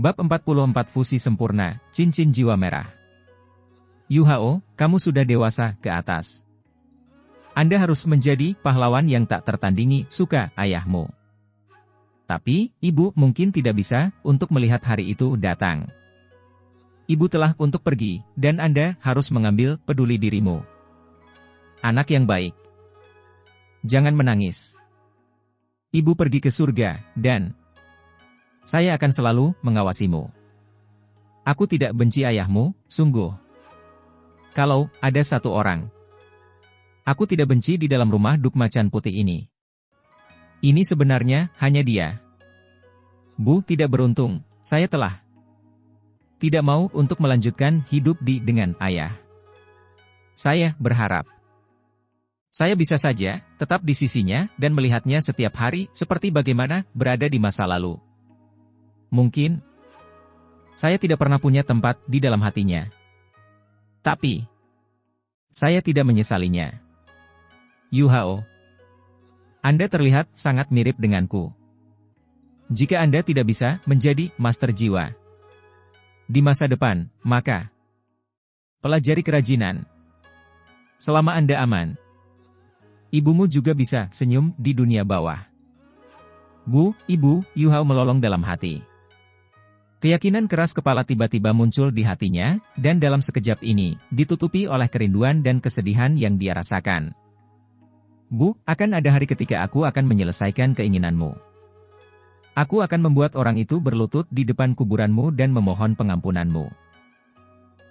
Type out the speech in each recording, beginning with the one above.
Bab 44 Fusi Sempurna, Cincin Jiwa Merah. Yu Hao, kamu sudah dewasa ke atas. Anda harus menjadi pahlawan yang tak tertandingi, suka ayahmu. Tapi, ibu mungkin tidak bisa untuk melihat hari itu datang. Ibu telah untuk pergi, dan Anda harus mengambil peduli dirimu. Anak yang baik. Jangan menangis. Ibu pergi ke surga, dan saya akan selalu mengawasimu. Aku tidak benci ayahmu, sungguh. Kalau ada satu orang, aku tidak benci di dalam rumah Duk Macan Putih ini. Ini sebenarnya hanya dia. Bu, tidak beruntung, saya telah tidak mau untuk melanjutkan hidup dengan ayah. Saya berharap saya bisa saja tetap di sisinya dan melihatnya setiap hari seperti bagaimana berada di masa lalu. Mungkin saya tidak pernah punya tempat di dalam hatinya. Tapi saya tidak menyesalinya. Yu Hao, Anda terlihat sangat mirip denganku. Jika Anda tidak bisa menjadi master jiwa di masa depan, maka pelajari kerajinan. Selama Anda aman, ibumu juga bisa senyum di dunia bawah. Bu, Ibu, Yu Hao melolong dalam hati. Keyakinan keras kepala tiba-tiba muncul di hatinya, dan dalam sekejap ini, ditutupi oleh kerinduan dan kesedihan yang dia rasakan. Bu, akan ada hari ketika aku akan menyelesaikan keinginanmu. Aku akan membuat orang itu berlutut di depan kuburanmu dan memohon pengampunanmu.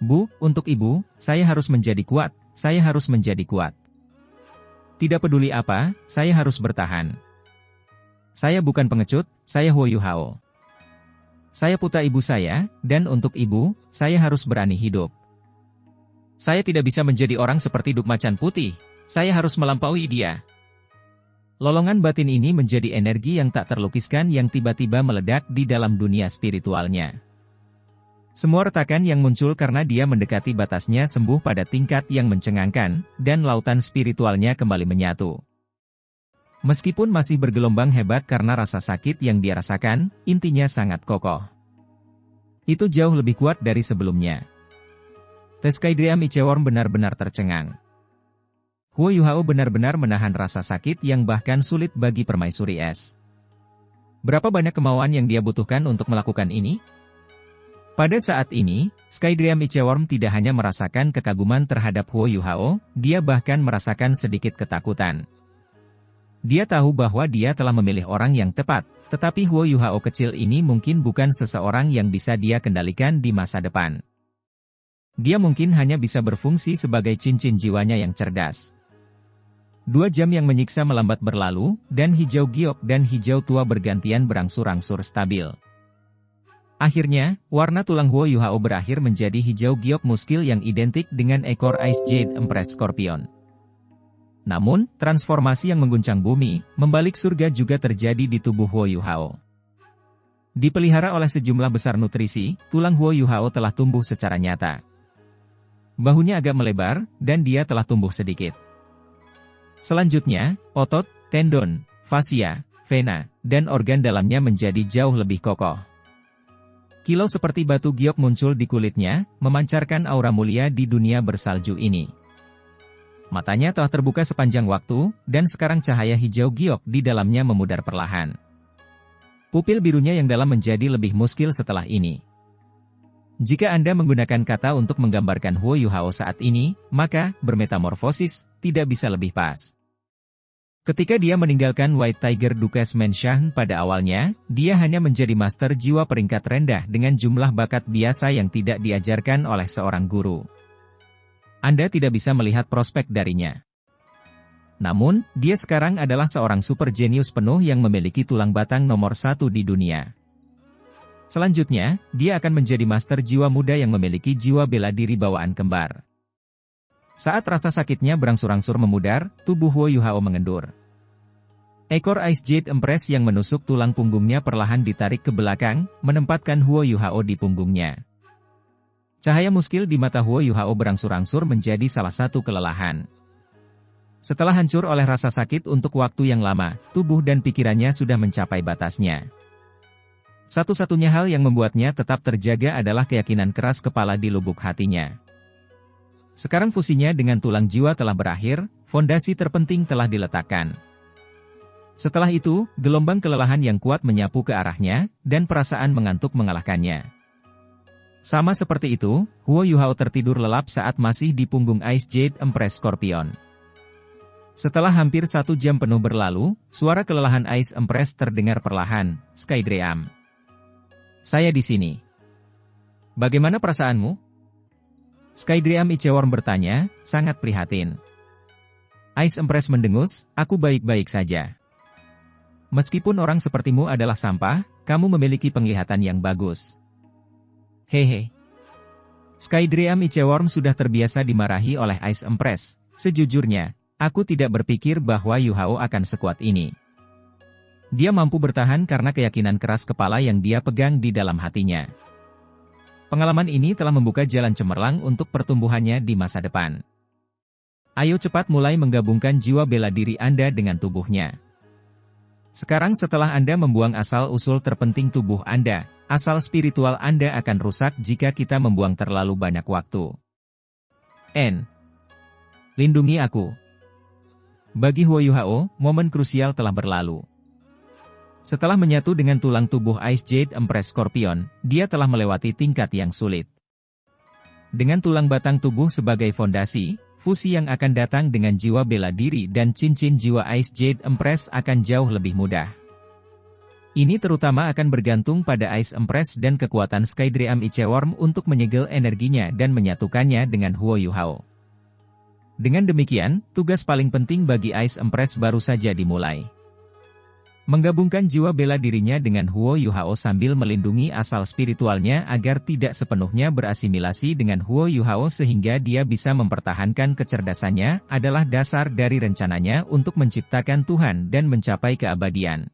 Bu, untuk ibu, saya harus menjadi kuat, saya harus menjadi kuat. Tidak peduli apa, saya harus bertahan. Saya bukan pengecut, saya Huo Yu Hao. Saya putra ibu saya, dan untuk ibu, saya harus berani hidup. Saya tidak bisa menjadi orang seperti Duk Macan Putih, saya harus melampaui dia. Lolongan batin ini menjadi energi yang tak terlukiskan yang tiba-tiba meledak di dalam dunia spiritualnya. Semua retakan yang muncul karena dia mendekati batasnya sembuh pada tingkat yang mencengangkan, dan lautan spiritualnya kembali menyatu. Meskipun masih bergelombang hebat karena rasa sakit yang dia rasakan, intinya sangat kokoh. Itu jauh lebih kuat dari sebelumnya. Teskydriam Icheworm benar-benar tercengang. Huo Yu Hao benar-benar menahan rasa sakit yang bahkan sulit bagi permaisuri es. Berapa banyak kemauan yang dia butuhkan untuk melakukan ini? Pada saat ini, Skydriam Icheworm tidak hanya merasakan kekaguman terhadap Huo Yu Hao, dia bahkan merasakan sedikit ketakutan. Dia tahu bahwa dia telah memilih orang yang tepat, tetapi Huo Yu Hao kecil ini mungkin bukan seseorang yang bisa dia kendalikan di masa depan. Dia mungkin hanya bisa berfungsi sebagai cincin jiwanya yang cerdas. 2 jam yang menyiksa melambat berlalu, dan hijau giok dan hijau tua bergantian berangsur-angsur stabil. Akhirnya, warna tulang Huo Yu Hao berakhir menjadi hijau giok muskil yang identik dengan ekor Ice Jade Empress Scorpion. Namun, transformasi yang mengguncang bumi, membalik surga juga terjadi di tubuh Huo Yu Hao. Dipelihara oleh sejumlah besar nutrisi, tulang Huo Yu Hao telah tumbuh secara nyata. Bahunya agak melebar, dan dia telah tumbuh sedikit. Selanjutnya, otot, tendon, fascia, vena, dan organ dalamnya menjadi jauh lebih kokoh. Kilau seperti batu giok muncul di kulitnya, memancarkan aura mulia di dunia bersalju ini. Matanya telah terbuka sepanjang waktu, dan sekarang cahaya hijau giok di dalamnya memudar perlahan. Pupil birunya yang dalam menjadi lebih muskil setelah ini. Jika Anda menggunakan kata untuk menggambarkan Huo Yu Hao saat ini, maka, bermetamorfosis, tidak bisa lebih pas. Ketika dia meninggalkan White Tiger Dukas Menshan pada awalnya, dia hanya menjadi master jiwa peringkat rendah dengan jumlah bakat biasa yang tidak diajarkan oleh seorang guru. Anda tidak bisa melihat prospek darinya. Namun, dia sekarang adalah seorang super jenius penuh yang memiliki tulang batang nomor 1 di dunia. Selanjutnya, dia akan menjadi master jiwa muda yang memiliki jiwa bela diri bawaan kembar. Saat rasa sakitnya berangsur-angsur memudar, tubuh Huo Yu Hao mengendur. Ekor Ice Jade Empress yang menusuk tulang punggungnya perlahan ditarik ke belakang, menempatkan Huo Yu Hao di punggungnya. Cahaya muskil di mata Huo Yu Hao berangsur-angsur menjadi salah satu kelelahan. Setelah hancur oleh rasa sakit untuk waktu yang lama, tubuh dan pikirannya sudah mencapai batasnya. Satu-satunya hal yang membuatnya tetap terjaga adalah keyakinan keras kepala di lubuk hatinya. Sekarang fusinya dengan tulang jiwa telah berakhir, fondasi terpenting telah diletakkan. Setelah itu, gelombang kelelahan yang kuat menyapu ke arahnya, dan perasaan mengantuk mengalahkannya. Sama seperti itu, Huo Yuhao tertidur lelap saat masih di punggung Ice Jade Empress Scorpion. Setelah hampir 1 jam penuh berlalu, suara kelelahan Ice Empress terdengar perlahan, Skydream. Saya di sini. Bagaimana perasaanmu? Skydream Iceworm bertanya, sangat prihatin. Ice Empress mendengus, aku baik-baik saja. Meskipun orang sepertimu adalah sampah, kamu memiliki penglihatan yang bagus. Hehe. Skydream Iceworm sudah terbiasa dimarahi oleh Ice Empress. Sejujurnya, aku tidak berpikir bahwa Yuhao akan sekuat ini. Dia mampu bertahan karena keyakinan keras kepala yang dia pegang di dalam hatinya. Pengalaman ini telah membuka jalan cemerlang untuk pertumbuhannya di masa depan. Ayo cepat mulai menggabungkan jiwa bela diri Anda dengan tubuhnya. Sekarang setelah Anda membuang asal-usul terpenting tubuh Anda, asal spiritual Anda akan rusak jika kita membuang terlalu banyak waktu. Lindungi aku. Bagi Huo Yuhao, momen krusial telah berlalu. Setelah menyatu dengan tulang tubuh Ice Jade Empress Scorpion, dia telah melewati tingkat yang sulit. Dengan tulang batang tubuh sebagai fondasi, fusi yang akan datang dengan jiwa bela diri dan cincin jiwa Ice Jade Empress akan jauh lebih mudah. Ini terutama akan bergantung pada Ice Empress dan kekuatan Skydream Iceworm untuk menyegel energinya dan menyatukannya dengan Huo Yuhao. Dengan demikian, tugas paling penting bagi Ice Empress baru saja dimulai. Menggabungkan jiwa bela dirinya dengan Huo Yuhao sambil melindungi asal spiritualnya agar tidak sepenuhnya berasimilasi dengan Huo Yuhao sehingga dia bisa mempertahankan kecerdasannya adalah dasar dari rencananya untuk menciptakan Tuhan dan mencapai keabadian.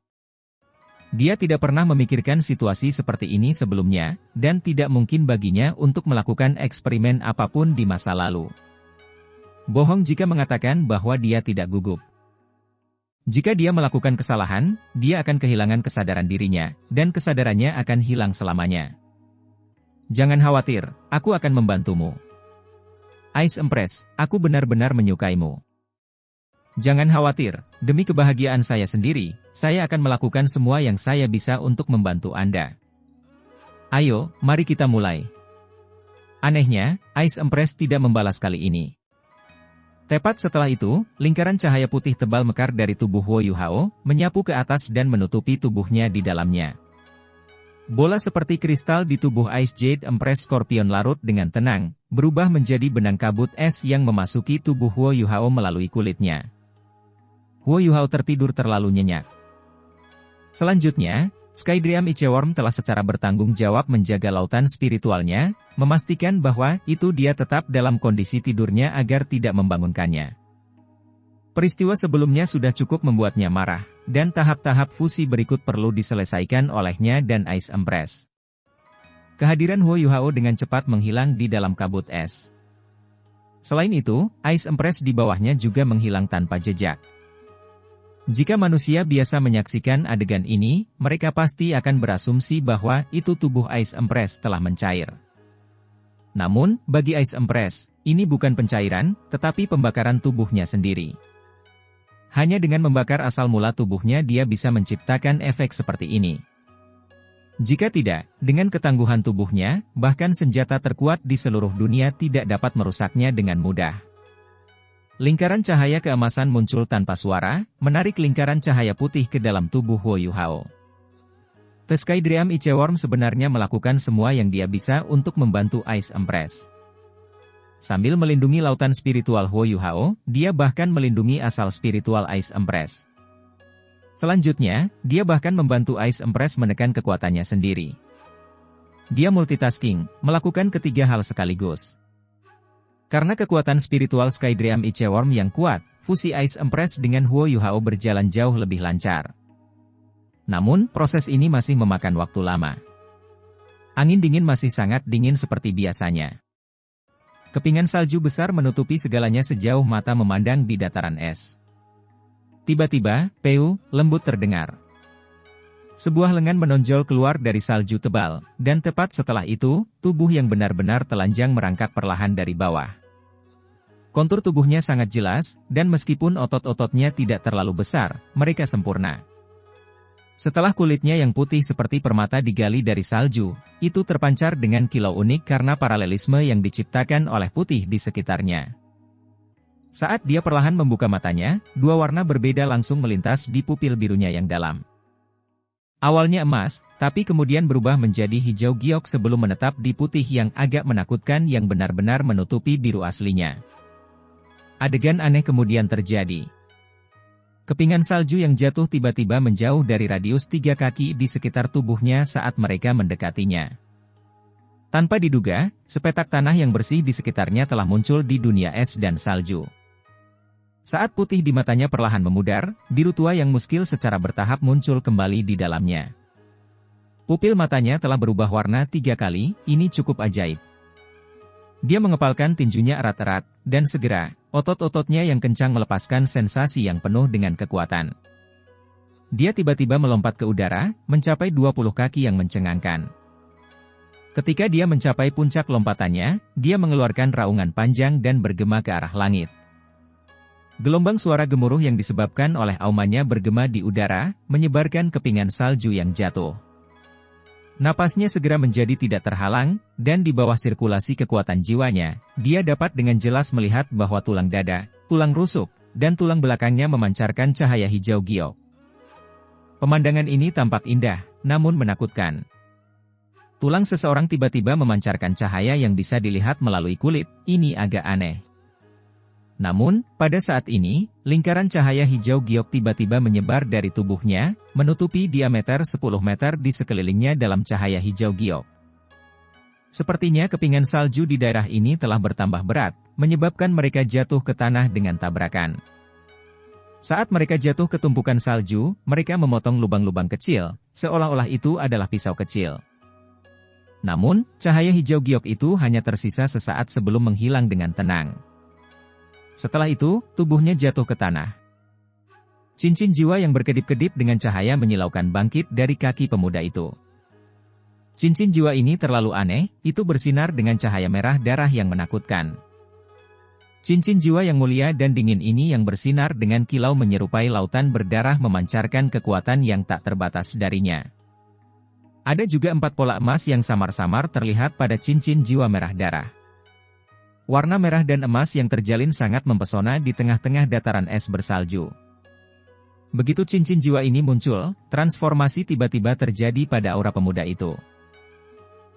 Dia tidak pernah memikirkan situasi seperti ini sebelumnya, dan tidak mungkin baginya untuk melakukan eksperimen apapun di masa lalu. Bohong jika mengatakan bahwa dia tidak gugup. Jika dia melakukan kesalahan, dia akan kehilangan kesadaran dirinya, dan kesadarannya akan hilang selamanya. Jangan khawatir, aku akan membantumu. Ice Empress, aku benar-benar menyukaimu. Jangan khawatir, demi kebahagiaan saya sendiri, saya akan melakukan semua yang saya bisa untuk membantu Anda. Ayo, mari kita mulai. Anehnya, Ice Empress tidak membalas kali ini. Tepat setelah itu, lingkaran cahaya putih tebal mekar dari tubuh Huo Yuhao, menyapu ke atas dan menutupi tubuhnya di dalamnya. Bola seperti kristal di tubuh Ice Jade Empress Scorpion larut dengan tenang, berubah menjadi benang kabut es yang memasuki tubuh Huo Yuhao melalui kulitnya. Huo Yuhao tertidur terlalu nyenyak. Selanjutnya, Skydream Iceworm telah secara bertanggung jawab menjaga lautan spiritualnya, memastikan bahwa itu dia tetap dalam kondisi tidurnya agar tidak membangunkannya. Peristiwa sebelumnya sudah cukup membuatnya marah, dan tahap-tahap fusi berikut perlu diselesaikan olehnya dan Ice Empress. Kehadiran Huo Yuhao dengan cepat menghilang di dalam kabut es. Selain itu, Ice Empress di bawahnya juga menghilang tanpa jejak. Jika manusia biasa menyaksikan adegan ini, mereka pasti akan berasumsi bahwa itu tubuh Ice Empress telah mencair. Namun, bagi Ice Empress, ini bukan pencairan, tetapi pembakaran tubuhnya sendiri. Hanya dengan membakar asal mula tubuhnya dia bisa menciptakan efek seperti ini. Jika tidak, dengan ketangguhan tubuhnya, bahkan senjata terkuat di seluruh dunia tidak dapat merusaknya dengan mudah. Lingkaran cahaya keemasan muncul tanpa suara, menarik lingkaran cahaya putih ke dalam tubuh Huo Yuhao. Skydream Iceworm sebenarnya melakukan semua yang dia bisa untuk membantu Ice Empress. Sambil melindungi lautan spiritual Huo Yuhao, dia bahkan melindungi asal spiritual Ice Empress. Selanjutnya, dia bahkan membantu Ice Empress menekan kekuatannya sendiri. Dia multitasking, melakukan ketiga hal sekaligus. Karena kekuatan spiritual Skydream Iceworm yang kuat, fusi Ice Empress dengan Huo Yuhao berjalan jauh lebih lancar. Namun, proses ini masih memakan waktu lama. Angin dingin masih sangat dingin seperti biasanya. Kepingan salju besar menutupi segalanya sejauh mata memandang di dataran es. Tiba-tiba, peu lembut terdengar. Sebuah lengan menonjol keluar dari salju tebal, dan tepat setelah itu, tubuh yang benar-benar telanjang merangkak perlahan dari bawah. Kontur tubuhnya sangat jelas, dan meskipun otot-ototnya tidak terlalu besar, mereka sempurna. Setelah kulitnya yang putih seperti permata digali dari salju, itu terpancar dengan kilau unik karena paralelisme yang diciptakan oleh putih di sekitarnya. Saat dia perlahan membuka matanya, dua warna berbeda langsung melintas di pupil birunya yang dalam. Awalnya emas, tapi kemudian berubah menjadi hijau giok sebelum menetap di putih yang agak menakutkan yang benar-benar menutupi biru aslinya. Adegan aneh kemudian terjadi. Kepingan salju yang jatuh tiba-tiba menjauh dari radius 3 kaki di sekitar tubuhnya saat mereka mendekatinya. Tanpa diduga, sepetak tanah yang bersih di sekitarnya telah muncul di dunia es dan salju. Saat putih di matanya perlahan memudar, biru tua yang muskil secara bertahap muncul kembali di dalamnya. Pupil matanya telah berubah warna 3 kali, ini cukup ajaib. Dia mengepalkan tinjunya erat-erat, dan segera, otot-ototnya yang kencang melepaskan sensasi yang penuh dengan kekuatan. Dia tiba-tiba melompat ke udara, mencapai 20 kaki yang mencengangkan. Ketika dia mencapai puncak lompatannya, dia mengeluarkan raungan panjang dan bergema ke arah langit. Gelombang suara gemuruh yang disebabkan oleh aumannya bergema di udara, menyebarkan kepingan salju yang jatuh. Napasnya segera menjadi tidak terhalang, dan di bawah sirkulasi kekuatan jiwanya, dia dapat dengan jelas melihat bahwa tulang dada, tulang rusuk, dan tulang belakangnya memancarkan cahaya hijau giok. Pemandangan ini tampak indah, namun menakutkan. Tulang seseorang tiba-tiba memancarkan cahaya yang bisa dilihat melalui kulit, ini agak aneh. Namun, pada saat ini, lingkaran cahaya hijau giok tiba-tiba menyebar dari tubuhnya, menutupi diameter 10 meter di sekelilingnya dalam cahaya hijau giok. Sepertinya kepingan salju di daerah ini telah bertambah berat, menyebabkan mereka jatuh ke tanah dengan tabrakan. Saat mereka jatuh ke tumpukan salju, mereka memotong lubang-lubang kecil, seolah-olah itu adalah pisau kecil. Namun, cahaya hijau giok itu hanya tersisa sesaat sebelum menghilang dengan tenang. Setelah itu, tubuhnya jatuh ke tanah. Cincin jiwa yang berkedip-kedip dengan cahaya menyilaukan bangkit dari kaki pemuda itu. Cincin jiwa ini terlalu aneh, itu bersinar dengan cahaya merah darah yang menakutkan. Cincin jiwa yang mulia dan dingin ini yang bersinar dengan kilau menyerupai lautan berdarah memancarkan kekuatan yang tak terbatas darinya. Ada juga 4 pola emas yang samar-samar terlihat pada cincin jiwa merah darah. Warna merah dan emas yang terjalin sangat mempesona di tengah-tengah dataran es bersalju. Begitu cincin jiwa ini muncul, transformasi tiba-tiba terjadi pada aura pemuda itu.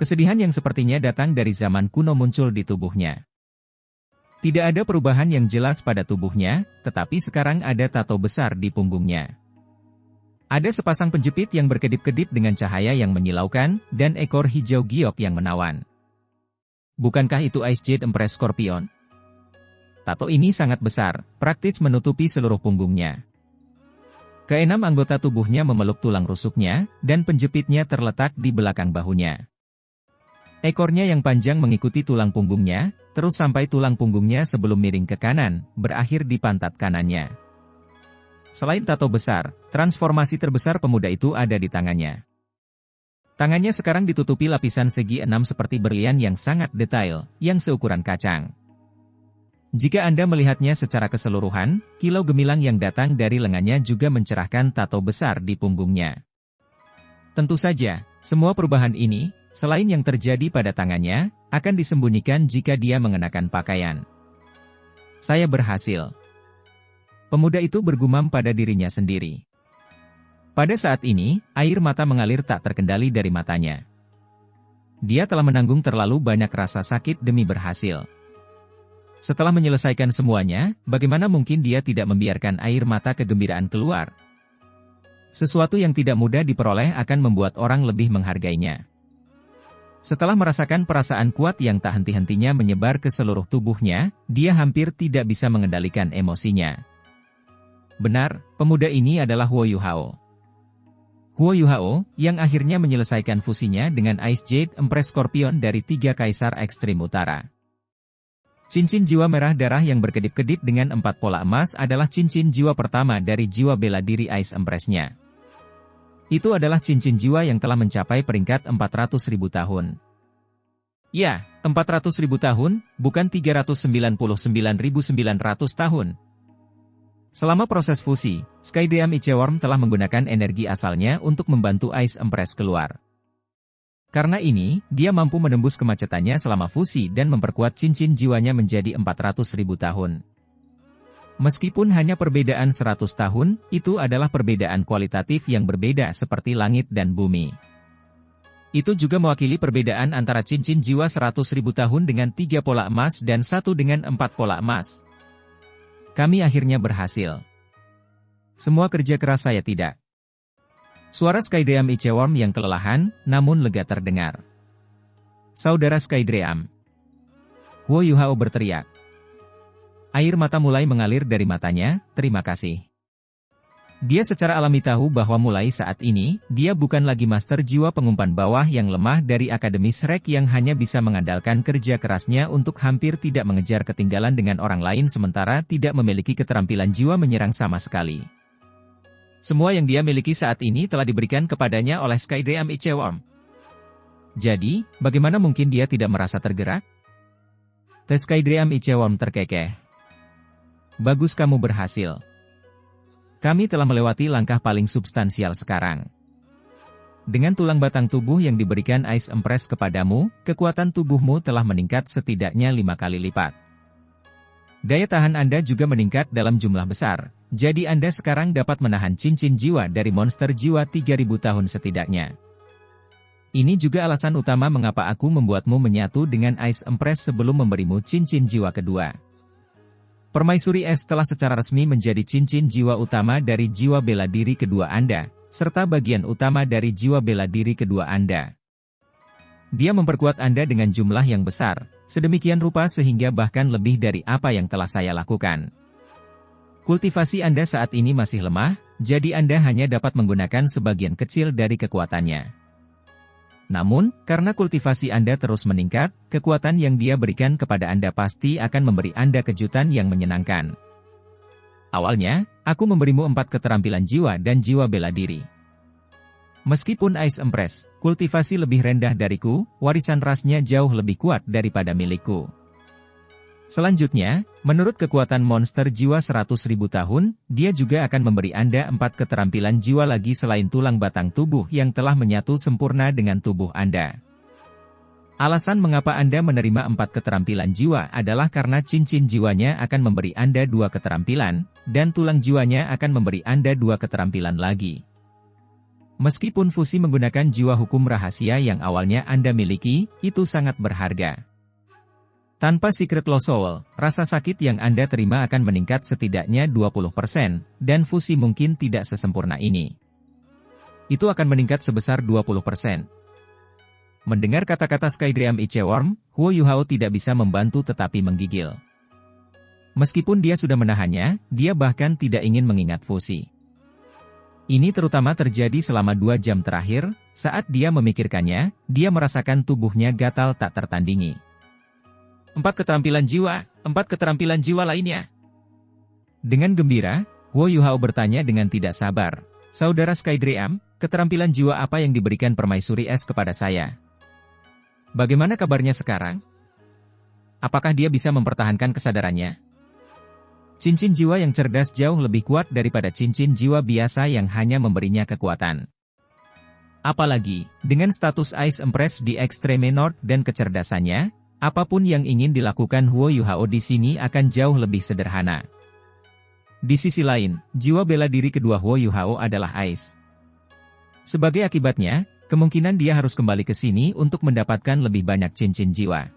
Kesedihan yang sepertinya datang dari zaman kuno muncul di tubuhnya. Tidak ada perubahan yang jelas pada tubuhnya, tetapi sekarang ada tato besar di punggungnya. Ada sepasang penjepit yang berkedip-kedip dengan cahaya yang menyilaukan, dan ekor hijau giok yang menawan. Bukankah itu Ice Jade Empress Scorpion? Tato ini sangat besar, praktis menutupi seluruh punggungnya. Keenam anggota tubuhnya memeluk tulang rusuknya, dan penjepitnya terletak di belakang bahunya. Ekornya yang panjang mengikuti tulang punggungnya, terus sampai tulang punggungnya sebelum miring ke kanan, berakhir di pantat kanannya. Selain tato besar, transformasi terbesar pemuda itu ada di tangannya. Tangannya sekarang ditutupi lapisan segi 6 seperti berlian yang sangat detail, yang seukuran kacang. Jika Anda melihatnya secara keseluruhan, kilau gemilang yang datang dari lengannya juga mencerahkan tato besar di punggungnya. Tentu saja, semua perubahan ini, selain yang terjadi pada tangannya, akan disembunyikan jika dia mengenakan pakaian. Saya berhasil. Pemuda itu bergumam pada dirinya sendiri. Pada saat ini, air mata mengalir tak terkendali dari matanya. Dia telah menanggung terlalu banyak rasa sakit demi berhasil. Setelah menyelesaikan semuanya, bagaimana mungkin dia tidak membiarkan air mata kegembiraan keluar? Sesuatu yang tidak mudah diperoleh akan membuat orang lebih menghargainya. Setelah merasakan perasaan kuat yang tak henti-hentinya menyebar ke seluruh tubuhnya, dia hampir tidak bisa mengendalikan emosinya. Benar, pemuda ini adalah Huo Yuhao. Huo Yuhao, yang akhirnya menyelesaikan fusinya dengan Ice Jade Empress Scorpion dari 3 Kaisar Ekstrim Utara. Cincin jiwa merah darah yang berkedip-kedip dengan 4 pola emas adalah cincin jiwa pertama dari jiwa bela diri Ice Empress-nya. Itu adalah cincin jiwa yang telah mencapai peringkat 400.000 tahun. Ya, 400.000 tahun, bukan 399.900 tahun. Selama proses fusi, Skydiam Iceworm telah menggunakan energi asalnya untuk membantu Ice Empress keluar. Karena ini, dia mampu menembus kemacetannya selama fusi dan memperkuat cincin jiwanya menjadi 400.000 tahun. Meskipun hanya perbedaan 100 tahun, itu adalah perbedaan kualitatif yang berbeda seperti langit dan bumi. Itu juga mewakili perbedaan antara cincin jiwa 100.000 tahun dengan 3 pola emas dan 1 dengan 4 pola emas. Kami akhirnya berhasil. Semua kerja keras saya tidak. Suara Skydiam Iceworm yang kelelahan, namun lega terdengar. Saudara Skydiam. Huo Yuhao berteriak. Air mata mulai mengalir dari matanya, terima kasih. Dia secara alami tahu bahwa mulai saat ini, dia bukan lagi master jiwa pengumpan bawah yang lemah dari Akademi Shrek yang hanya bisa mengandalkan kerja kerasnya untuk hampir tidak mengejar ketinggalan dengan orang lain sementara tidak memiliki keterampilan jiwa menyerang sama sekali. Semua yang dia miliki saat ini telah diberikan kepadanya oleh Skydiam Iceworm. Jadi, bagaimana mungkin dia tidak merasa tergerak? Skydiam Iceworm terkekeh. Bagus, kamu berhasil. Kami telah melewati langkah paling substansial sekarang. Dengan tulang batang tubuh yang diberikan Ice Empress kepadamu, kekuatan tubuhmu telah meningkat setidaknya 5 kali lipat. Daya tahan Anda juga meningkat dalam jumlah besar, jadi Anda sekarang dapat menahan cincin jiwa dari monster jiwa 3.000 tahun setidaknya. Ini juga alasan utama mengapa aku membuatmu menyatu dengan Ice Empress sebelum memberimu cincin jiwa kedua. Permaisuri Es telah secara resmi menjadi cincin jiwa utama dari jiwa bela diri kedua Anda, serta bagian utama dari jiwa bela diri kedua Anda. Dia memperkuat Anda dengan jumlah yang besar, sedemikian rupa sehingga bahkan lebih dari apa yang telah saya lakukan. Kultivasi Anda saat ini masih lemah, jadi Anda hanya dapat menggunakan sebagian kecil dari kekuatannya. Namun, karena kultivasi Anda terus meningkat, kekuatan yang dia berikan kepada Anda pasti akan memberi Anda kejutan yang menyenangkan. Awalnya, aku memberimu 4 keterampilan jiwa dan jiwa bela diri. Meskipun Ice Empress, kultivasi lebih rendah dariku, warisan rasnya jauh lebih kuat daripada milikku. Selanjutnya, menurut kekuatan monster jiwa 100.000 tahun, dia juga akan memberi Anda 4 keterampilan jiwa lagi selain tulang batang tubuh yang telah menyatu sempurna dengan tubuh Anda. Alasan mengapa Anda menerima 4 keterampilan jiwa adalah karena cincin jiwanya akan memberi Anda 2 keterampilan, dan tulang jiwanya akan memberi Anda 2 keterampilan lagi. Meskipun fusi menggunakan jiwa hukum rahasia yang awalnya Anda miliki, itu sangat berharga. Tanpa Secret Law Soul, rasa sakit yang Anda terima akan meningkat setidaknya 20%, dan fusi mungkin tidak sesempurna ini. Itu akan meningkat sebesar 20%. Mendengar kata-kata Skydiam Iceworm, Huo Yuhao tidak bisa membantu tetapi menggigil. Meskipun dia sudah menahannya, dia bahkan tidak ingin mengingat fusi. Ini terutama terjadi selama 2 jam terakhir, saat dia memikirkannya, dia merasakan tubuhnya gatal tak tertandingi. 4 keterampilan jiwa, 4 keterampilan jiwa lainnya. Dengan gembira, Huo Yuhao bertanya dengan tidak sabar, Saudara Skydiam, keterampilan jiwa apa yang diberikan Permaisuri Es kepada saya? Bagaimana kabarnya sekarang? Apakah dia bisa mempertahankan kesadarannya? Cincin jiwa yang cerdas jauh lebih kuat daripada cincin jiwa biasa yang hanya memberinya kekuatan. Apalagi, dengan status Ice Empress di Extreme North dan kecerdasannya, apapun yang ingin dilakukan Huo Yuhao di sini akan jauh lebih sederhana. Di sisi lain, jiwa bela diri kedua Huo Yuhao adalah Ice. Sebagai akibatnya, kemungkinan dia harus kembali ke sini untuk mendapatkan lebih banyak cincin jiwa.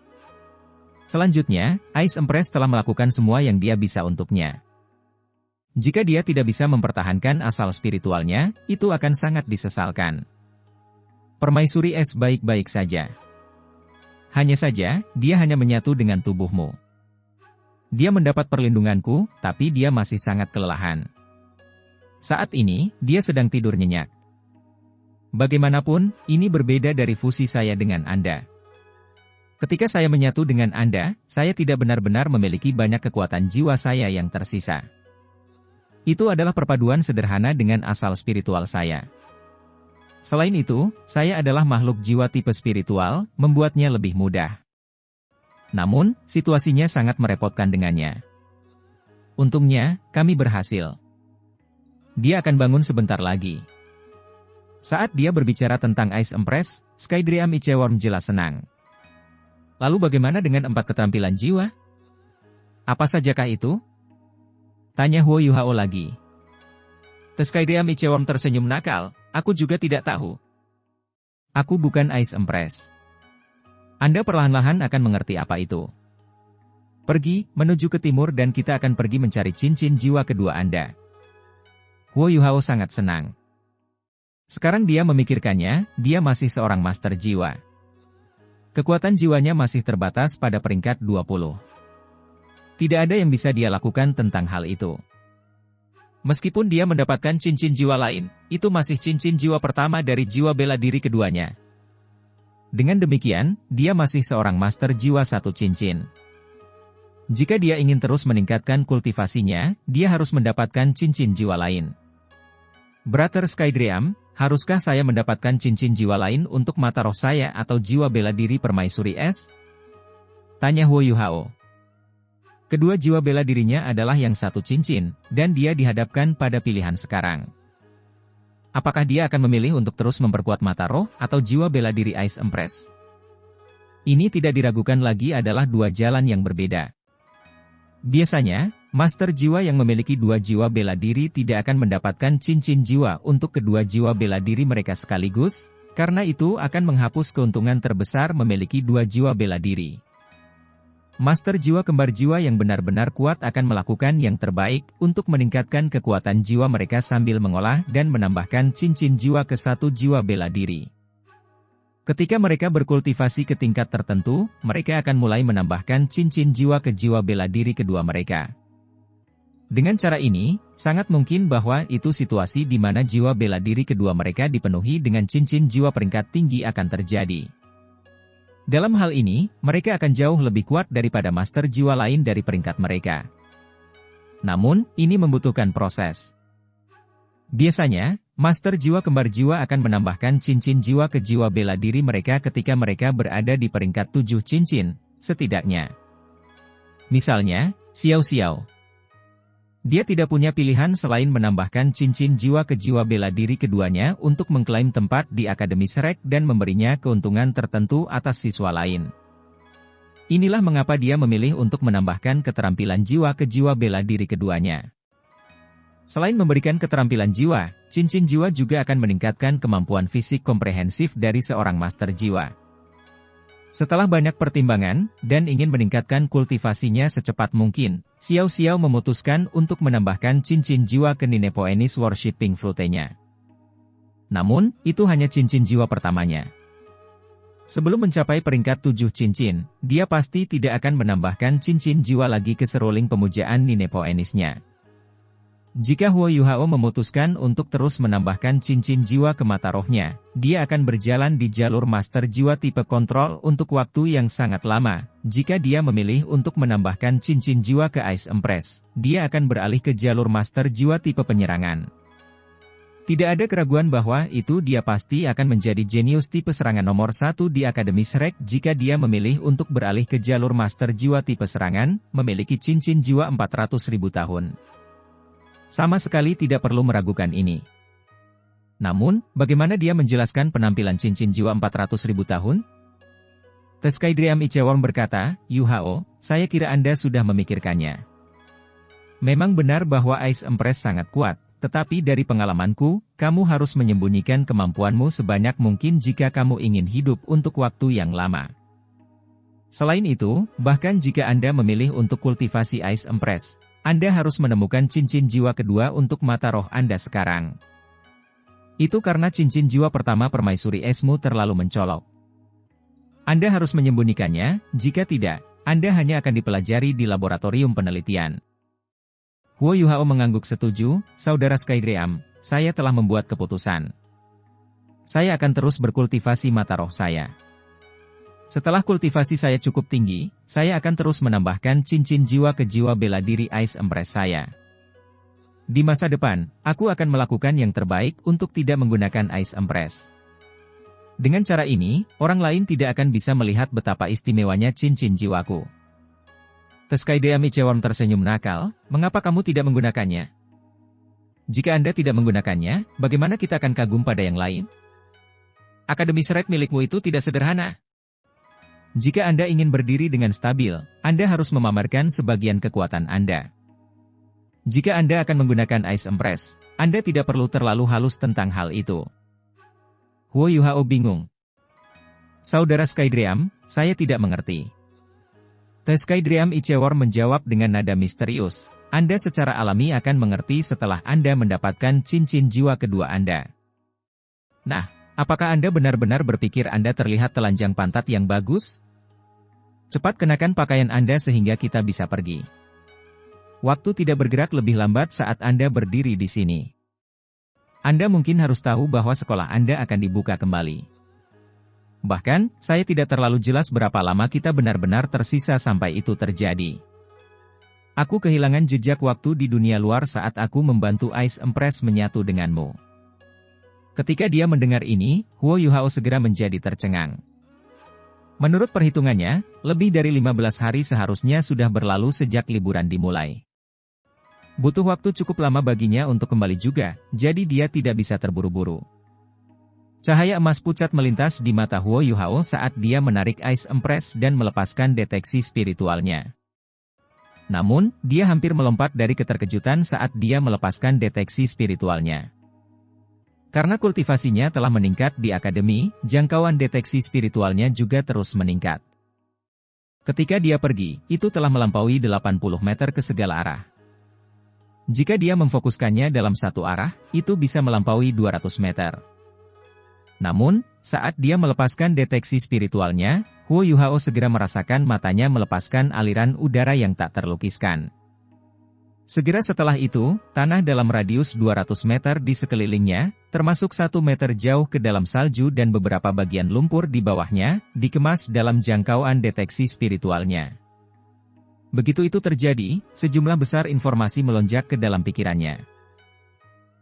Selanjutnya, Ice Empress telah melakukan semua yang dia bisa untuknya. Jika dia tidak bisa mempertahankan asal spiritualnya, itu akan sangat disesalkan. Permaisuri Es baik-baik saja. Hanya saja, dia hanya menyatu dengan tubuhmu. Dia mendapat perlindunganku, tapi dia masih sangat kelelahan. Saat ini, dia sedang tidur nyenyak. Bagaimanapun, ini berbeda dari fusi saya dengan Anda. Ketika saya menyatu dengan Anda, saya tidak benar-benar memiliki banyak kekuatan jiwa saya yang tersisa. Itu adalah perpaduan sederhana dengan asal spiritual saya. Selain itu, saya adalah makhluk jiwa tipe spiritual, membuatnya lebih mudah. Namun, situasinya sangat merepotkan dengannya. Untungnya, kami berhasil. Dia akan bangun sebentar lagi. Saat dia berbicara tentang Ice Empress, Skydream Iceworm jelas senang. Lalu bagaimana dengan 4 keterampilan jiwa? Apa sajakah itu? Tanya Huo Yuhao lagi. Skydream Iceworm tersenyum nakal, aku juga tidak tahu. Aku bukan Ice Empress. Anda perlahan-lahan akan mengerti apa itu. Pergi, menuju ke timur dan kita akan pergi mencari cincin jiwa kedua Anda. Huo Yuhao sangat senang. Sekarang dia memikirkannya, dia masih seorang master jiwa. Kekuatan jiwanya masih terbatas pada peringkat 20. Tidak ada yang bisa dia lakukan tentang hal itu. Meskipun dia mendapatkan cincin jiwa lain, itu masih cincin jiwa pertama dari jiwa bela diri keduanya. Dengan demikian, dia masih seorang master jiwa 1 cincin. Jika dia ingin terus meningkatkan kultivasinya, dia harus mendapatkan cincin jiwa lain. Brother Skydream, haruskah saya mendapatkan cincin jiwa lain untuk mata roh saya atau jiwa bela diri permaisuri es? Tanya Huo Yuhao. Kedua jiwa bela dirinya adalah yang 1 cincin, dan dia dihadapkan pada pilihan sekarang. Apakah dia akan memilih untuk terus memperkuat mata roh atau jiwa bela diri Ice Empress? Ini tidak diragukan lagi adalah 2 jalan yang berbeda. Biasanya, master jiwa yang memiliki 2 jiwa bela diri tidak akan mendapatkan cincin jiwa untuk kedua jiwa bela diri mereka sekaligus, karena itu akan menghapus keuntungan terbesar memiliki 2 jiwa bela diri. Master jiwa kembar jiwa yang benar-benar kuat akan melakukan yang terbaik untuk meningkatkan kekuatan jiwa mereka sambil mengolah dan menambahkan cincin jiwa ke 1 jiwa bela diri. Ketika mereka berkultivasi ke tingkat tertentu, mereka akan mulai menambahkan cincin jiwa ke jiwa bela diri kedua mereka. Dengan cara ini, sangat mungkin bahwa itu situasi di mana jiwa bela diri kedua mereka dipenuhi dengan cincin jiwa peringkat tinggi akan terjadi. Dalam hal ini, mereka akan jauh lebih kuat daripada master jiwa lain dari peringkat mereka. Namun, ini membutuhkan proses. Biasanya, master jiwa kembar jiwa akan menambahkan cincin jiwa ke jiwa bela diri mereka ketika mereka berada di peringkat 7 cincin, setidaknya. Misalnya, Xiao Xiao. Dia tidak punya pilihan selain menambahkan cincin jiwa ke jiwa bela diri keduanya untuk mengklaim tempat di Akademi Shrek dan memberinya keuntungan tertentu atas siswa lain. Inilah mengapa dia memilih untuk menambahkan keterampilan jiwa ke jiwa bela diri keduanya. Selain memberikan keterampilan jiwa, cincin jiwa juga akan meningkatkan kemampuan fisik komprehensif dari seorang master jiwa. Setelah banyak pertimbangan, dan ingin meningkatkan kultivasinya secepat mungkin, Xiao Xiao memutuskan untuk menambahkan cincin jiwa ke Ninepoenis Worshipping Flute-nya. Namun, itu hanya cincin jiwa pertamanya. Sebelum mencapai peringkat 7 cincin, dia pasti tidak akan menambahkan cincin jiwa lagi ke seruling pemujaan Ninepoenis-nya. Jika Huo Yuhao memutuskan untuk terus menambahkan cincin jiwa ke mata rohnya, dia akan berjalan di jalur master jiwa tipe kontrol untuk waktu yang sangat lama. Jika dia memilih untuk menambahkan cincin jiwa ke Ice Empress, dia akan beralih ke jalur master jiwa tipe penyerangan. Tidak ada keraguan bahwa itu dia pasti akan menjadi jenius tipe serangan nomor 1 di Akademi Shrek jika dia memilih untuk beralih ke jalur master jiwa tipe serangan, memiliki cincin jiwa 400.000 tahun. Sama sekali tidak perlu meragukan ini. Namun, bagaimana dia menjelaskan penampilan cincin jiwa 400.000 tahun? Skydream Iceworm berkata, Yuhao, saya kira Anda sudah memikirkannya. Memang benar bahwa Ice Empress sangat kuat, tetapi dari pengalamanku, kamu harus menyembunyikan kemampuanmu sebanyak mungkin jika kamu ingin hidup untuk waktu yang lama. Selain itu, bahkan jika Anda memilih untuk kultivasi Ice Empress, Anda harus menemukan cincin jiwa kedua untuk mata roh Anda sekarang. Itu karena cincin jiwa pertama permaisuri esmu terlalu mencolok. Anda harus menyembunyikannya, jika tidak, Anda hanya akan dipelajari di laboratorium penelitian. Huo Yuhao mengangguk setuju, Saudara Skydream, saya telah membuat keputusan. Saya akan terus berkultivasi mata roh saya. Setelah kultivasi saya cukup tinggi, saya akan terus menambahkan cincin jiwa ke jiwa bela diri Ice Empress saya. Di masa depan, aku akan melakukan yang terbaik untuk tidak menggunakan Ice Empress. Dengan cara ini, orang lain tidak akan bisa melihat betapa istimewanya cincin jiwaku. Teskaideam Iceworm tersenyum nakal, mengapa kamu tidak menggunakannya? Jika Anda tidak menggunakannya, bagaimana kita akan kagum pada yang lain? Akademi Shred milikmu itu tidak sederhana. Jika Anda ingin berdiri dengan stabil, Anda harus memamerkan sebagian kekuatan Anda. Jika Anda akan menggunakan Ice Empress, Anda tidak perlu terlalu halus tentang hal itu. Huo Yuhao bingung. Saudara Skydream, saya tidak mengerti. Skydream Iceworm menjawab dengan nada misterius, Anda secara alami akan mengerti setelah Anda mendapatkan cincin jiwa kedua Anda. Nah, apakah Anda benar-benar berpikir Anda terlihat telanjang pantat yang bagus? Cepat kenakan pakaian Anda sehingga kita bisa pergi. Waktu tidak bergerak lebih lambat saat Anda berdiri di sini. Anda mungkin harus tahu bahwa sekolah Anda akan dibuka kembali. Bahkan, saya tidak terlalu jelas berapa lama kita benar-benar tersisa sampai itu terjadi. Aku kehilangan jejak waktu di dunia luar saat aku membantu Ice Empress menyatu denganmu. Ketika dia mendengar ini, Huo Yuhao segera menjadi tercengang. Menurut perhitungannya, lebih dari 15 hari seharusnya sudah berlalu sejak liburan dimulai. Butuh waktu cukup lama baginya untuk kembali juga, jadi dia tidak bisa terburu-buru. Cahaya emas pucat melintas di mata Huo Yuhao saat dia menarik Ice Empress dan melepaskan deteksi spiritualnya. Namun, dia hampir melompat dari keterkejutan saat dia melepaskan deteksi spiritualnya. Karena kultivasinya telah meningkat di akademi, jangkauan deteksi spiritualnya juga terus meningkat. Ketika dia pergi, itu telah melampaui 80 meter ke segala arah. Jika dia memfokuskannya dalam satu arah, itu bisa melampaui 200 meter. Namun, saat dia melepaskan deteksi spiritualnya, Huo Yuhao segera merasakan matanya melepaskan aliran udara yang tak terlukiskan. Segera setelah itu, tanah dalam radius 200 meter di sekelilingnya, termasuk 1 meter jauh ke dalam salju dan beberapa bagian lumpur di bawahnya, dikemas dalam jangkauan deteksi spiritualnya. Begitu itu terjadi, sejumlah besar informasi melonjak ke dalam pikirannya.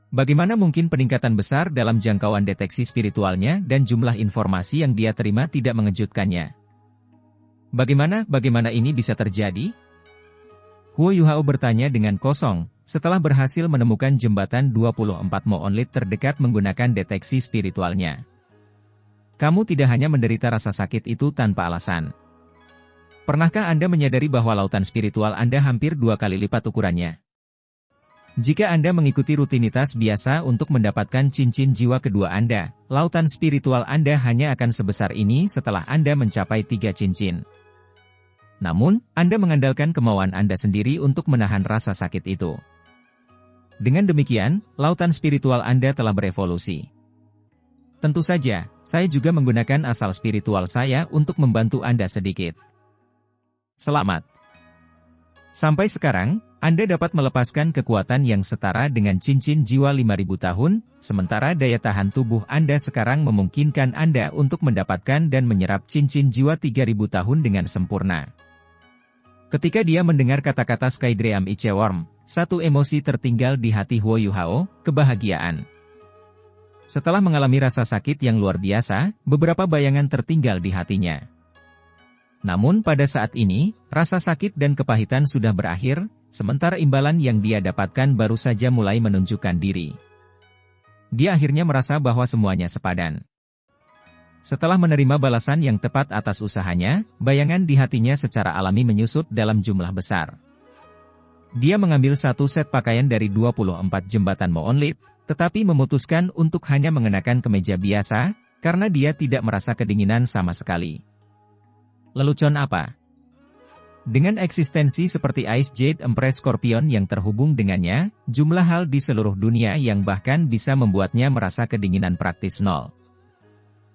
Bagaimana mungkin peningkatan besar dalam jangkauan deteksi spiritualnya dan jumlah informasi yang dia terima tidak mengejutkannya? Bagaimana ini bisa terjadi? Huo Yuhao bertanya dengan kosong, setelah berhasil menemukan jembatan 24 Moonlit terdekat menggunakan deteksi spiritualnya. Kamu tidak hanya menderita rasa sakit itu tanpa alasan. Pernahkah Anda menyadari bahwa lautan spiritual Anda hampir 2 kali lipat ukurannya? Jika Anda mengikuti rutinitas biasa untuk mendapatkan cincin jiwa kedua Anda, lautan spiritual Anda hanya akan sebesar ini setelah Anda mencapai 3 cincin. Namun, Anda mengandalkan kemauan Anda sendiri untuk menahan rasa sakit itu. Dengan demikian, lautan spiritual Anda telah berevolusi. Tentu saja, saya juga menggunakan asal spiritual saya untuk membantu Anda sedikit. Selamat. Sampai sekarang, Anda dapat melepaskan kekuatan yang setara dengan cincin jiwa 5000 tahun, sementara daya tahan tubuh Anda sekarang memungkinkan Anda untuk mendapatkan dan menyerap cincin jiwa 3000 tahun dengan sempurna. Ketika dia mendengar kata-kata Skydream Iceworm, satu emosi tertinggal di hati Huo Yuhao, kebahagiaan. Setelah mengalami rasa sakit yang luar biasa, beberapa bayangan tertinggal di hatinya. Namun pada saat ini, rasa sakit dan kepahitan sudah berakhir, sementara imbalan yang dia dapatkan baru saja mulai menunjukkan diri. Dia akhirnya merasa bahwa semuanya sepadan. Setelah menerima balasan yang tepat atas usahanya, bayangan di hatinya secara alami menyusut dalam jumlah besar. Dia mengambil satu set pakaian dari 24 jembatan Moonlit, tetapi memutuskan untuk hanya mengenakan kemeja biasa, karena dia tidak merasa kedinginan sama sekali. Lelucon apa? Dengan eksistensi seperti Ice Jade Empress Scorpion yang terhubung dengannya, jumlah hal di seluruh dunia yang bahkan bisa membuatnya merasa kedinginan praktis nol.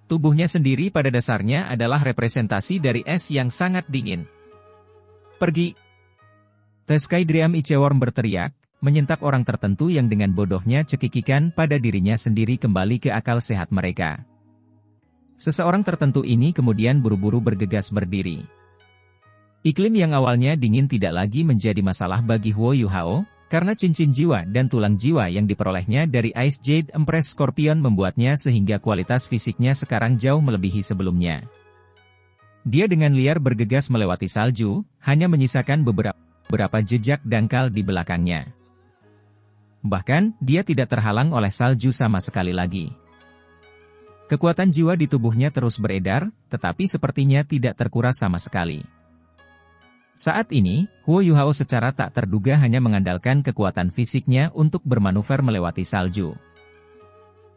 Tubuhnya sendiri pada dasarnya adalah representasi dari es yang sangat dingin. Pergi! Skydream Iceworm berteriak, menyentak orang tertentu yang dengan bodohnya cekikikan pada dirinya sendiri kembali ke akal sehat mereka. Seseorang tertentu ini kemudian buru-buru bergegas berdiri. Iklim yang awalnya dingin tidak lagi menjadi masalah bagi Huo Yuhao, Karena cincin jiwa dan tulang jiwa yang diperolehnya dari Ice Jade Empress Scorpion membuatnya sehingga kualitas fisiknya sekarang jauh melebihi sebelumnya. Dia dengan liar bergegas melewati salju, hanya menyisakan beberapa jejak dangkal di belakangnya. Bahkan, dia tidak terhalang oleh salju sama sekali lagi. Kekuatan jiwa di tubuhnya terus beredar, tetapi sepertinya tidak terkuras sama sekali. Saat ini, Huo Yuhao secara tak terduga hanya mengandalkan kekuatan fisiknya untuk bermanuver melewati salju.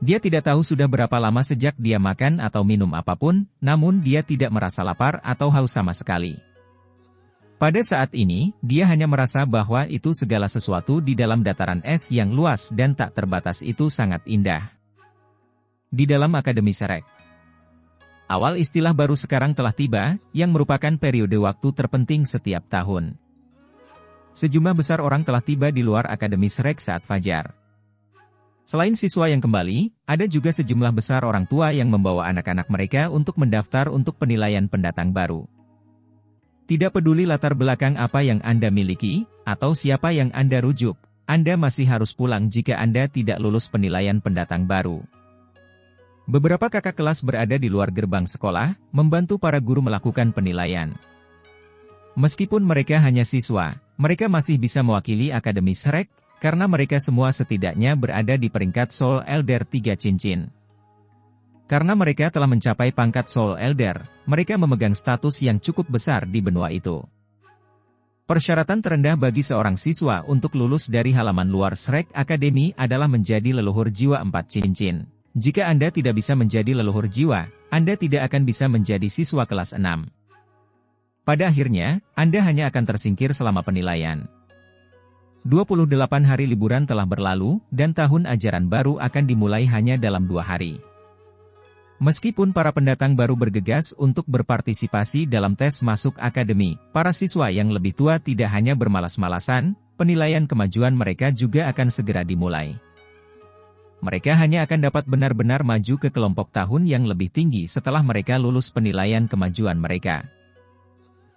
Dia tidak tahu sudah berapa lama sejak dia makan atau minum apapun, namun dia tidak merasa lapar atau haus sama sekali. Pada saat ini, dia hanya merasa bahwa itu segala sesuatu di dalam dataran es yang luas dan tak terbatas itu sangat indah. Di dalam Akademi Shrek. Awal istilah baru sekarang telah tiba, yang merupakan periode waktu terpenting setiap tahun. Sejumlah besar orang telah tiba di luar Akademi Shrek saat fajar. Selain siswa yang kembali, ada juga sejumlah besar orang tua yang membawa anak-anak mereka untuk mendaftar untuk penilaian pendatang baru. Tidak peduli latar belakang apa yang Anda miliki, atau siapa yang Anda rujuk, Anda masih harus pulang jika Anda tidak lulus penilaian pendatang baru. Beberapa kakak kelas berada di luar gerbang sekolah, membantu para guru melakukan penilaian. Meskipun mereka hanya siswa, mereka masih bisa mewakili Akademi Shrek, karena mereka semua setidaknya berada di peringkat Soul Elder 3 cincin. Karena mereka telah mencapai pangkat Soul Elder, mereka memegang status yang cukup besar di benua itu. Persyaratan terendah bagi seorang siswa untuk lulus dari halaman luar Shrek Academy adalah menjadi leluhur jiwa 4 cincin. Jika Anda tidak bisa menjadi leluhur jiwa, Anda tidak akan bisa menjadi siswa kelas 6. Pada akhirnya, Anda hanya akan tersingkir selama penilaian. 28 hari liburan telah berlalu, dan tahun ajaran baru akan dimulai hanya dalam 2 hari. Meskipun para pendatang baru bergegas untuk berpartisipasi dalam tes masuk akademi, para siswa yang lebih tua tidak hanya bermalas-malasan, penilaian kemajuan mereka juga akan segera dimulai. Mereka hanya akan dapat benar-benar maju ke kelompok tahun yang lebih tinggi setelah mereka lulus penilaian kemajuan mereka.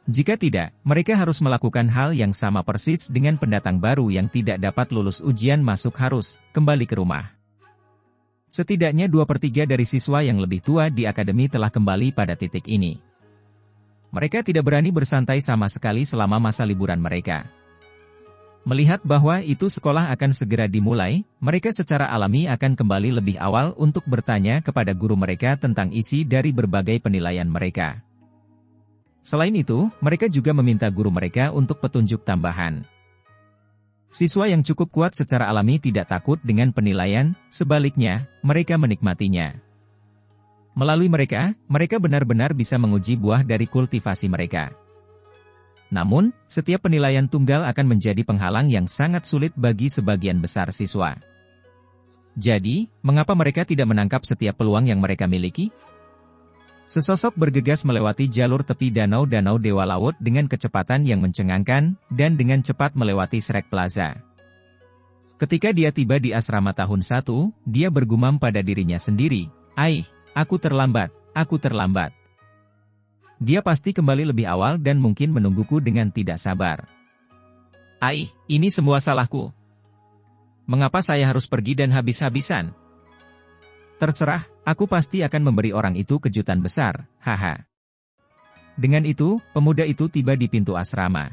Jika tidak, mereka harus melakukan hal yang sama persis dengan pendatang baru yang tidak dapat lulus ujian masuk harus kembali ke rumah. Setidaknya 2/3 dari siswa yang lebih tua di akademi telah kembali pada titik ini. Mereka tidak berani bersantai sama sekali selama masa liburan mereka. Melihat bahwa itu sekolah akan segera dimulai, mereka secara alami akan kembali lebih awal untuk bertanya kepada guru mereka tentang isi dari berbagai penilaian mereka. Selain itu, mereka juga meminta guru mereka untuk petunjuk tambahan. Siswa yang cukup kuat secara alami tidak takut dengan penilaian, sebaliknya, mereka menikmatinya. Melalui mereka, mereka benar-benar bisa menguji buah dari kultivasi mereka. Namun, setiap penilaian tunggal akan menjadi penghalang yang sangat sulit bagi sebagian besar siswa. Jadi, mengapa mereka tidak menangkap setiap peluang yang mereka miliki? Sesosok bergegas melewati jalur tepi danau-danau Dewa Laut dengan kecepatan yang mencengangkan, dan dengan cepat melewati Shrek Plaza. Ketika dia tiba di asrama tahun 1, dia bergumam pada dirinya sendiri, "Aih, aku terlambat, aku terlambat. Dia pasti kembali lebih awal dan mungkin menungguku dengan tidak sabar. Aih, ini semua salahku. Mengapa saya harus pergi dan habis-habisan? Terserah, aku pasti akan memberi orang itu kejutan besar, haha." Dengan itu, pemuda itu tiba di pintu asrama.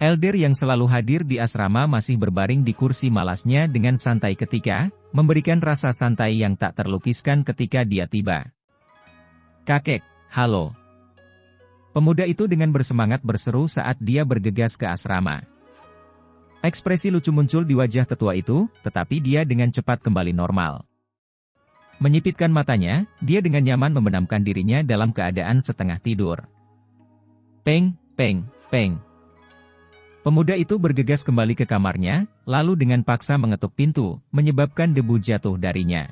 Elder yang selalu hadir di asrama masih berbaring di kursi malasnya dengan santai ketika, memberikan rasa santai yang tak terlukiskan ketika dia tiba. "Kakek, halo." Pemuda itu dengan bersemangat berseru saat dia bergegas ke asrama. Ekspresi lucu muncul di wajah tetua itu, tetapi dia dengan cepat kembali normal. Menyipitkan matanya, dia dengan nyaman membenamkan dirinya dalam keadaan setengah tidur. Peng, peng, peng. Pemuda itu bergegas kembali ke kamarnya, lalu dengan paksa mengetuk pintu, menyebabkan debu jatuh darinya.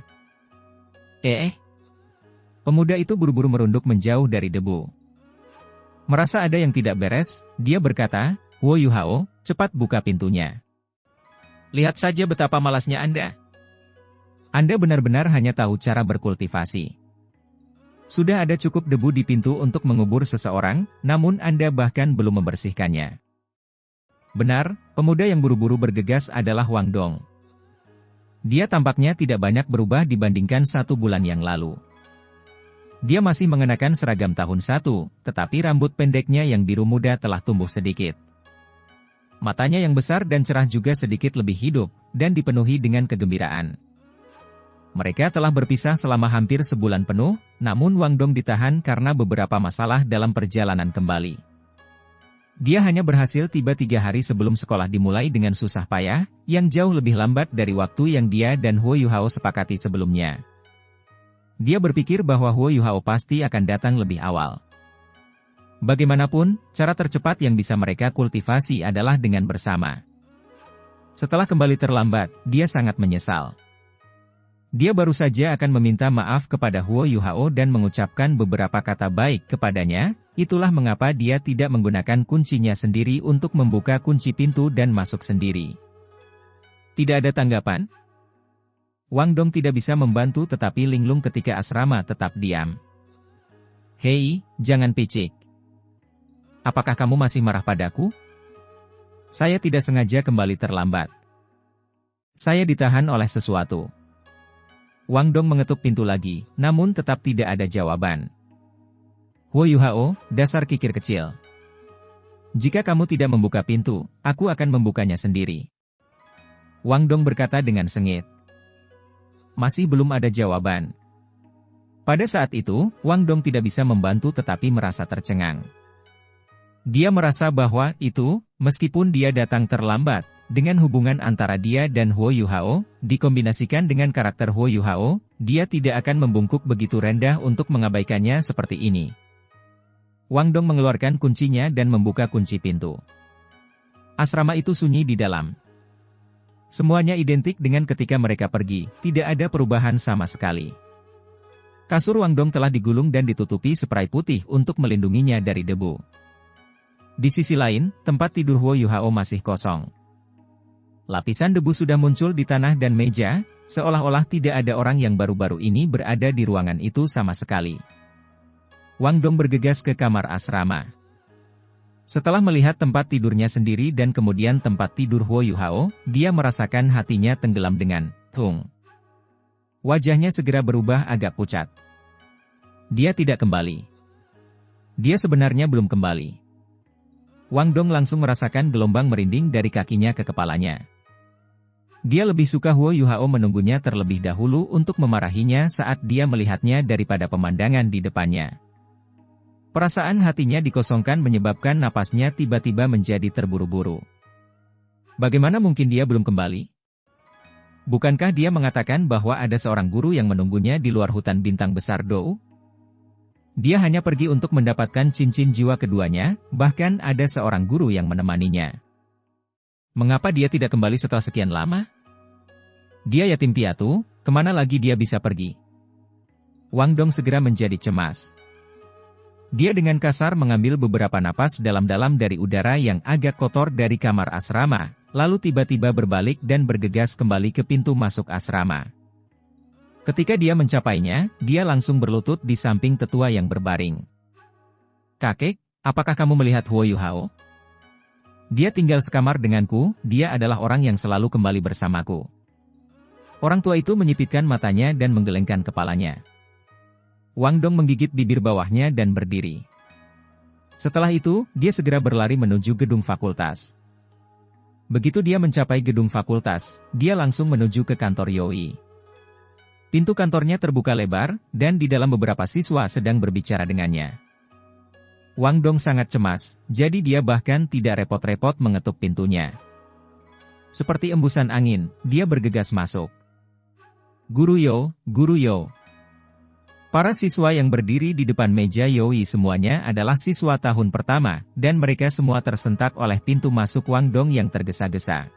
Pemuda itu buru-buru merunduk menjauh dari debu. Merasa ada yang tidak beres, dia berkata, "Huo Yuhao, cepat buka pintunya. Lihat saja betapa malasnya Anda. Anda benar-benar hanya tahu cara berkultivasi. Sudah ada cukup debu di pintu untuk mengubur seseorang, namun Anda bahkan belum membersihkannya." Benar, pemuda yang buru-buru bergegas adalah Wang Dong. Dia tampaknya tidak banyak berubah dibandingkan 1 bulan yang lalu. Dia masih mengenakan seragam tahun 1, tetapi rambut pendeknya yang biru muda telah tumbuh sedikit. Matanya yang besar dan cerah juga sedikit lebih hidup, dan dipenuhi dengan kegembiraan. Mereka telah berpisah selama hampir sebulan penuh, namun Wang Dong ditahan karena beberapa masalah dalam perjalanan kembali. Dia hanya berhasil tiba 3 hari sebelum sekolah dimulai dengan susah payah, yang jauh lebih lambat dari waktu yang dia dan Huo Yuhao sepakati sebelumnya. Dia berpikir bahwa Huo Yuhao pasti akan datang lebih awal. Bagaimanapun, cara tercepat yang bisa mereka kultivasi adalah dengan bersama. Setelah kembali terlambat, dia sangat menyesal. Dia baru saja akan meminta maaf kepada Huo Yuhao dan mengucapkan beberapa kata baik kepadanya, itulah mengapa dia tidak menggunakan kuncinya sendiri untuk membuka kunci pintu dan masuk sendiri. Tidak ada tanggapan? Wang Dong tidak bisa membantu tetapi linglung ketika asrama tetap diam. Hei, jangan picik. Apakah kamu masih marah padaku? Saya tidak sengaja kembali terlambat. Saya ditahan oleh sesuatu. Wang Dong mengetuk pintu lagi, namun tetap tidak ada jawaban. Huo Yuhao, dasar kikir kecil. Jika kamu tidak membuka pintu, aku akan membukanya sendiri. Wang Dong berkata dengan sengit. Masih belum ada jawaban. Pada saat itu, Wang Dong tidak bisa membantu tetapi merasa tercengang. Dia merasa bahwa itu, meskipun dia datang terlambat, dengan hubungan antara dia dan Huo Yuhao, dikombinasikan dengan karakter Huo Yuhao, dia tidak akan membungkuk begitu rendah untuk mengabaikannya seperti ini. Wang Dong mengeluarkan kuncinya dan membuka kunci pintu. Asrama itu sunyi di dalam. Semuanya identik dengan ketika mereka pergi, tidak ada perubahan sama sekali. Kasur Wang Dong telah digulung dan ditutupi spray putih untuk melindunginya dari debu. Di sisi lain, tempat tidur Huo Yuhao masih kosong. Lapisan debu sudah muncul di tanah dan meja, seolah-olah tidak ada orang yang baru-baru ini berada di ruangan itu sama sekali. Wang Dong bergegas ke kamar asrama. Setelah melihat tempat tidurnya sendiri dan kemudian tempat tidur Huo Yuhao, dia merasakan hatinya tenggelam dengan tung. Wajahnya segera berubah agak pucat. Dia tidak kembali. Dia sebenarnya belum kembali. Wang Dong langsung merasakan gelombang merinding dari kakinya ke kepalanya. Dia lebih suka Huo Yuhao menunggunya terlebih dahulu untuk memarahinya saat dia melihatnya daripada pemandangan di depannya. Perasaan hatinya dikosongkan menyebabkan napasnya tiba-tiba menjadi terburu-buru. Bagaimana mungkin dia belum kembali? Bukankah dia mengatakan bahwa ada seorang guru yang menunggunya di luar hutan bintang besar Dou? Dia hanya pergi untuk mendapatkan cincin jiwa keduanya, bahkan ada seorang guru yang menemaninya. Mengapa dia tidak kembali setelah sekian lama? Dia yatim piatu, kemana lagi dia bisa pergi? Wang Dong segera menjadi cemas. Dia dengan kasar mengambil beberapa napas dalam-dalam dari udara yang agak kotor dari kamar asrama, lalu tiba-tiba berbalik dan bergegas kembali ke pintu masuk asrama. Ketika dia mencapainya, dia langsung berlutut di samping tetua yang berbaring. Kakek, apakah kamu melihat Huo Yuhao? Dia tinggal sekamar denganku, dia adalah orang yang selalu kembali bersamaku. Orang tua itu menyipitkan matanya dan menggelengkan kepalanya. Wang Dong menggigit bibir bawahnya dan berdiri. Setelah itu, dia segera berlari menuju gedung fakultas. Begitu dia mencapai gedung fakultas, dia langsung menuju ke kantor Yoi. Pintu kantornya terbuka lebar, dan di dalam beberapa siswa sedang berbicara dengannya. Wang Dong sangat cemas, jadi dia bahkan tidak repot-repot mengetuk pintunya. Seperti embusan angin, dia bergegas masuk. Guru Yo, Guru Yo. Para siswa yang berdiri di depan meja Yoi semuanya adalah siswa tahun pertama, dan mereka semua tersentak oleh pintu masuk Wang Dong yang tergesa-gesa.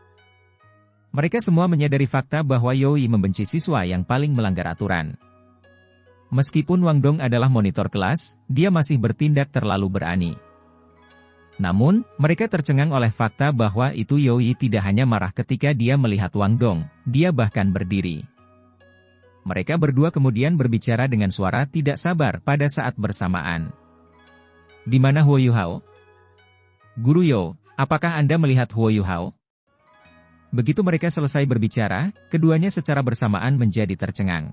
Mereka semua menyadari fakta bahwa Yoi membenci siswa yang paling melanggar aturan. Meskipun Wang Dong adalah monitor kelas, dia masih bertindak terlalu berani. Namun, mereka tercengang oleh fakta bahwa itu Yoi tidak hanya marah ketika dia melihat Wang Dong, dia bahkan berdiri. Mereka berdua kemudian berbicara dengan suara tidak sabar pada saat bersamaan. Di mana Huo Yuhao? Guru Yo, Apakah Anda melihat Huo Yuhao? Begitu mereka selesai berbicara, keduanya secara bersamaan menjadi tercengang.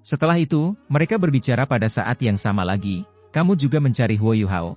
Setelah itu, mereka berbicara pada saat yang sama lagi. Kamu juga mencari Huo Yuhao?